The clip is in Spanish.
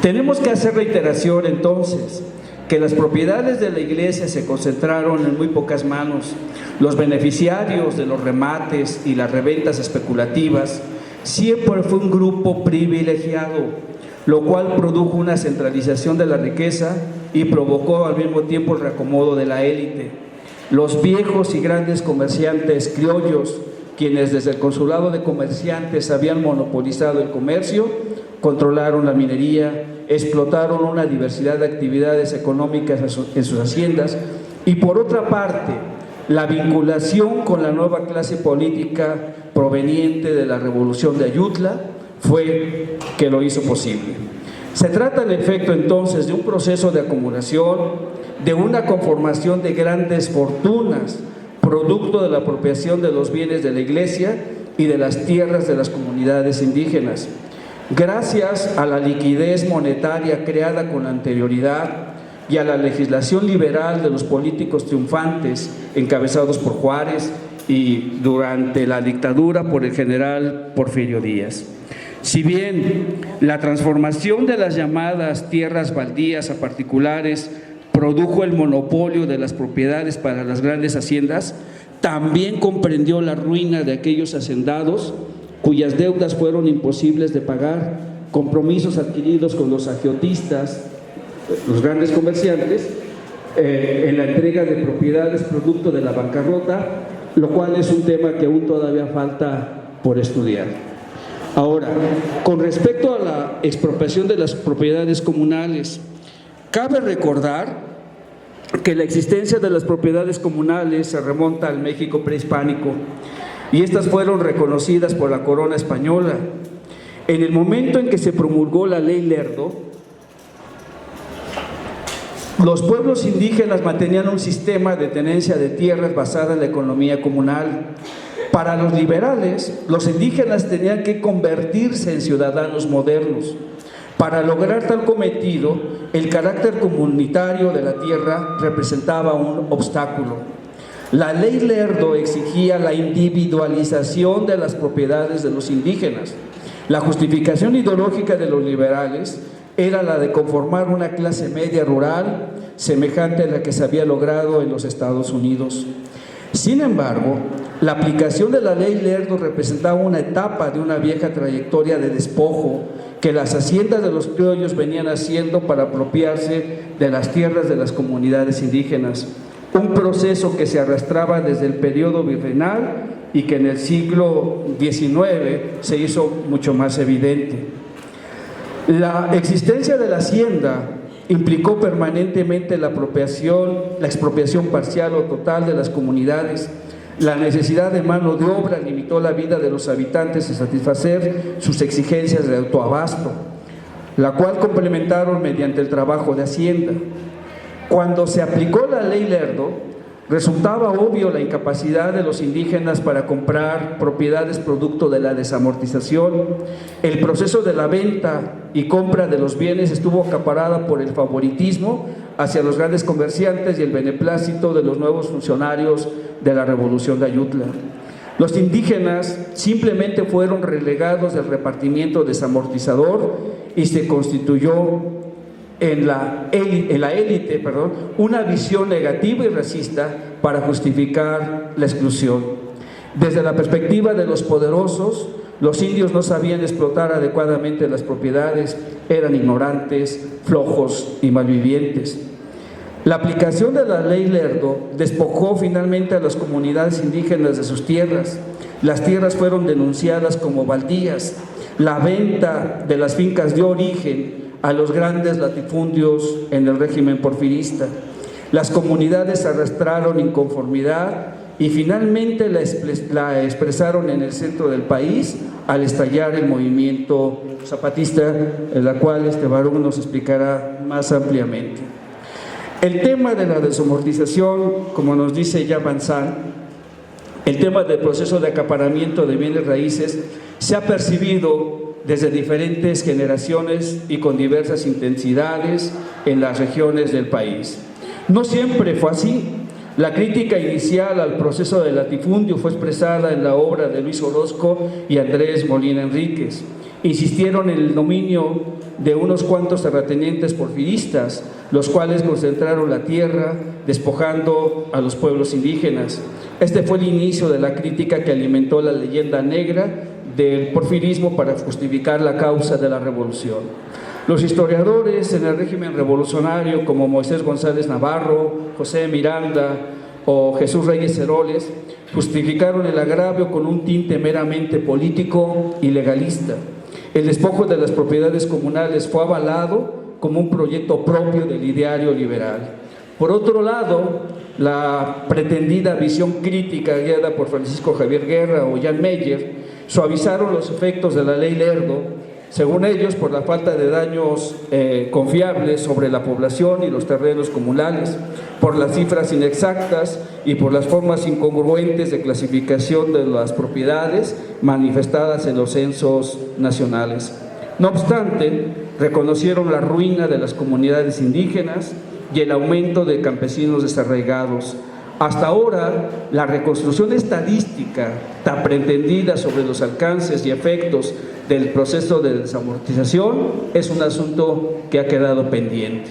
Tenemos que hacer reiteración entonces que las propiedades de la iglesia se concentraron en muy pocas manos. Los beneficiarios de los remates y las reventas especulativas siempre fue un grupo privilegiado, lo cual produjo una centralización de la riqueza y provocó al mismo tiempo el reacomodo de la élite. Los viejos y grandes comerciantes criollos, quienes desde el consulado de comerciantes habían monopolizado el comercio, controlaron la minería, explotaron una diversidad de actividades económicas en sus haciendas y, por otra parte, la vinculación con la nueva clase política proveniente de la revolución de Ayutla fue que lo hizo posible. Se trata en efecto entonces de un proceso de acumulación, de una conformación de grandes fortunas, producto de la apropiación de los bienes de la iglesia y de las tierras de las comunidades indígenas. Gracias a la liquidez monetaria creada con anterioridad y a la legislación liberal de los políticos triunfantes encabezados por Juárez y durante la dictadura por el general Porfirio Díaz. Si bien la transformación de las llamadas tierras baldías a particulares produjo el monopolio de las propiedades para las grandes haciendas, también comprendió la ruina de aquellos hacendados cuyas deudas fueron imposibles de pagar, compromisos adquiridos con los agiotistas, los grandes comerciantes, en la entrega de propiedades producto de la bancarrota, lo cual es un tema que aún todavía falta por estudiar. Ahora, con respecto a la expropiación de las propiedades comunales, cabe recordar que la existencia de las propiedades comunales se remonta al México prehispánico y estas fueron reconocidas por la corona española. En el momento en que se promulgó la Ley Lerdo, los pueblos indígenas mantenían un sistema de tenencia de tierras basada en la economía comunal. Para los liberales, los indígenas tenían que convertirse en ciudadanos modernos. Para lograr tal cometido, el carácter comunitario de la tierra representaba un obstáculo. La Ley Lerdo exigía la individualización de las propiedades de los indígenas. La justificación ideológica de los liberales era la de conformar una clase media rural semejante a la que se había logrado en los Estados Unidos. Sin embargo, la aplicación de la Ley Lerdo representaba una etapa de una vieja trayectoria de despojo que las haciendas de los criollos venían haciendo para apropiarse de las tierras de las comunidades indígenas. Un proceso que se arrastraba desde el periodo virreinal y que en el siglo XIX se hizo mucho más evidente. La existencia de la hacienda implicó permanentemente la expropiación parcial o total de las comunidades. La necesidad de mano de obra limitó la vida de los habitantes a satisfacer sus exigencias de autoabasto, la cual complementaron mediante el trabajo de hacienda. Cuando se aplicó la Ley Lerdo, resultaba obvio la incapacidad de los indígenas para comprar propiedades producto de la desamortización. El proceso de la venta y compra de los bienes estuvo acaparada por el favoritismo hacia los grandes comerciantes y el beneplácito de los nuevos funcionarios de la Revolución de Ayutla. Los indígenas simplemente fueron relegados del repartimiento desamortizador y se constituyó en la élite, una visión negativa y racista para justificar la exclusión. Desde la perspectiva de los poderosos, los indios no sabían explotar adecuadamente las propiedades, eran ignorantes, flojos y malvivientes. La aplicación de la Ley Lerdo despojó finalmente a las comunidades indígenas de sus tierras. Las tierras fueron denunciadas como baldías. La venta de las fincas dio origen a los grandes latifundios en el régimen porfirista. Las comunidades se arrastraron inconformidad y finalmente la expresaron en el centro del país al estallar el movimiento zapatista, en la cual Barón nos explicará más ampliamente. El tema de la desamortización, como nos dice ya Banzán, el tema del proceso de acaparamiento de bienes raíces se ha percibido desde diferentes generaciones y con diversas intensidades en las regiones del país. No siempre fue así. La crítica inicial al proceso de latifundio fue expresada en la obra de Luis Orozco y Andrés Molina Enríquez. Insistieron en el dominio de unos cuantos terratenientes porfiristas, los cuales concentraron la tierra, despojando a los pueblos indígenas. Este fue el inicio de la crítica que alimentó la leyenda negra del porfirismo para justificar la causa de la revolución. Los historiadores en el régimen revolucionario, como Moisés González Navarro, José Miranda o Jesús Reyes Heroles, justificaron el agravio con un tinte meramente político y legalista. El despojo de las propiedades comunales fue avalado como un proyecto propio del ideario liberal. Por otro lado, la pretendida visión crítica guiada por Francisco Javier Guerra o Jan Meyer suavizaron los efectos de la ley Lerdo, según ellos, por la falta de daños confiables sobre la población y los terrenos comunales, por las cifras inexactas y por las formas incongruentes de clasificación de las propiedades manifestadas en los censos nacionales. No obstante, reconocieron la ruina de las comunidades indígenas y el aumento de campesinos desarraigados. Hasta ahora, la reconstrucción estadística tan pretendida sobre los alcances y efectos del proceso de desamortización es un asunto que ha quedado pendiente.